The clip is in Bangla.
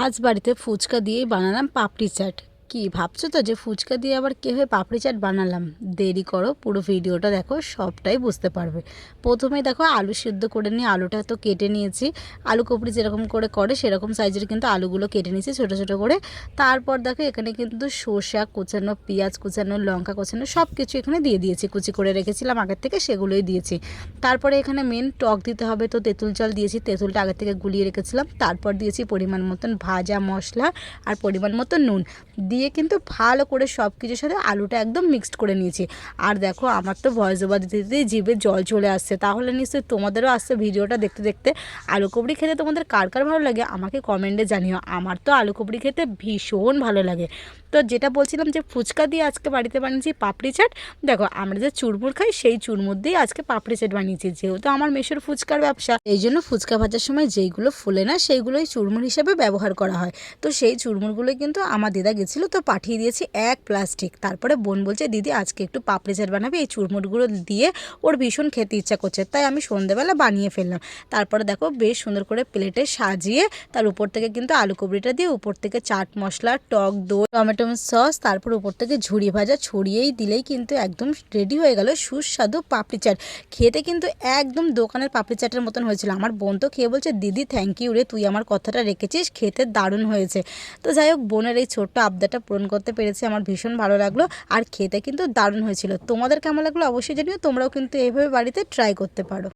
আজ বাড়িতে ফুচকা দিয়েই বানালাম পাপড়ি চাট। কি ভাবছো তো যে ফুচকা দিয়ে আবার কীভাবে পাপড়ি চাট বানালাম? দেরি করো, পুরো ভিডিওটা দেখো, সবটাই বুঝতে পারবে। প্রথমে দেখো আলু সিদ্ধ করে নিয়ে আলুটা তো কেটে নিয়েছি। আলু কপড়ি যেরকম করে সেরকম সাইজের কিন্তু আলুগুলো কেটে নিয়েছি ছোটো ছোটো করে। তারপর দেখো এখানে কিন্তু শসা কুচানো, পেঁয়াজ কুচানো, লঙ্কা কুচানো সব কিছু এখানে দিয়ে দিয়েছি, কুচি করে রেখেছিলাম আগের থেকে, সেগুলোই দিয়েছি। তারপরে এখানে মেন টক দিতে হবে, তো তেঁতুল জল দিয়েছি, তেঁতুলটা আগের থেকে গুলিয়ে রেখেছিলাম। তারপর দিয়েছি পরিমাণ মতন ভাজা মশলা আর পরিমাণ মতো নুন দিয়ে কিন্তু ভালো করে সব কিছুর সাথে আলুটা একদম মিক্সড করে নিয়েছি। আর দেখো আমার তো ভয়েস ওভার দিতে দিতেই জিভে জল চলে আসছে, তাহলে নিশ্চয়ই তোমাদেরও আসছে ভিডিওটা দেখতে দেখতে। আলু কবড়ি খেতে তোমাদের কার কার ভালো লাগে আমাকে কমেন্টে জানিও। আমার তো আলু কবড়ি খেতে ভীষণ ভালো লাগে। তো যেটা বলছিলাম যে ফুচকা দিয়ে আজকে বাড়িতে বানিয়েছি পাপড়ি চাট। দেখো আমরা যে চুরমুর খাই সেই চুরমুর দিয়ে আজকে পাপড়ি চাট বানিয়েছি। যেহেতু আমার মেশোর ফুচকার ব্যবসা, এই জন্য ফুচকা ভাজার সময় যেইগুলো ফুলে না সেইগুলোই চুরমুর হিসেবে ব্যবহার করা হয়। তো সেই চুরমুরগুলোই কিন্তু আমার দিদা গেছিলো, তো পাঠিয়ে দিয়েছি এক প্লাস্টিক। তারপরে বোন বলছে দিদি আজকে একটু পাপড়ি চাট বানাবে, এই চুরমুরগুলো দিয়ে ওর ভীষণ খেতে ইচ্ছা করছে, তাই আমি সন্ধ্যেবেলা বানিয়ে ফেললাম। তারপরে দেখো বেশ সুন্দর করে প্লেটে সাজিয়ে তার উপর থেকে কিন্তু আলু কবড়িটা দিয়ে উপর থেকে চাট মশলা, টক দই, টমেটো সস, তারপর উপর থেকে ঝুরি ভাজা ছড়িয়েই দিলেই কিন্তু একদম রেডি হয়ে গেল সুস্বাদু পাপড়ি চাট। খেতে কিন্তু একদম দোকানের পাপড়ি চাটের মতন হয়েছিল। আমার বোন তো খেয়ে বলছে দিদি থ্যাংক ইউ রে, তুই আমার কথাটা রেখেছিস, খেতে দারুণ হয়েছে। তো যাই হোক, বোনের এই ছোট্ট আবদারটা পূরণ করতে পেরেছি, আমার ভীষণ ভালো লাগলো। আর খেতে কিন্তু দারুণ হয়েছিল। তোমাদের কেমন লাগলো অবশ্যই জানিও, তোমরাও কিন্তু এইভাবে বাড়িতে ট্রাই করতে পারো।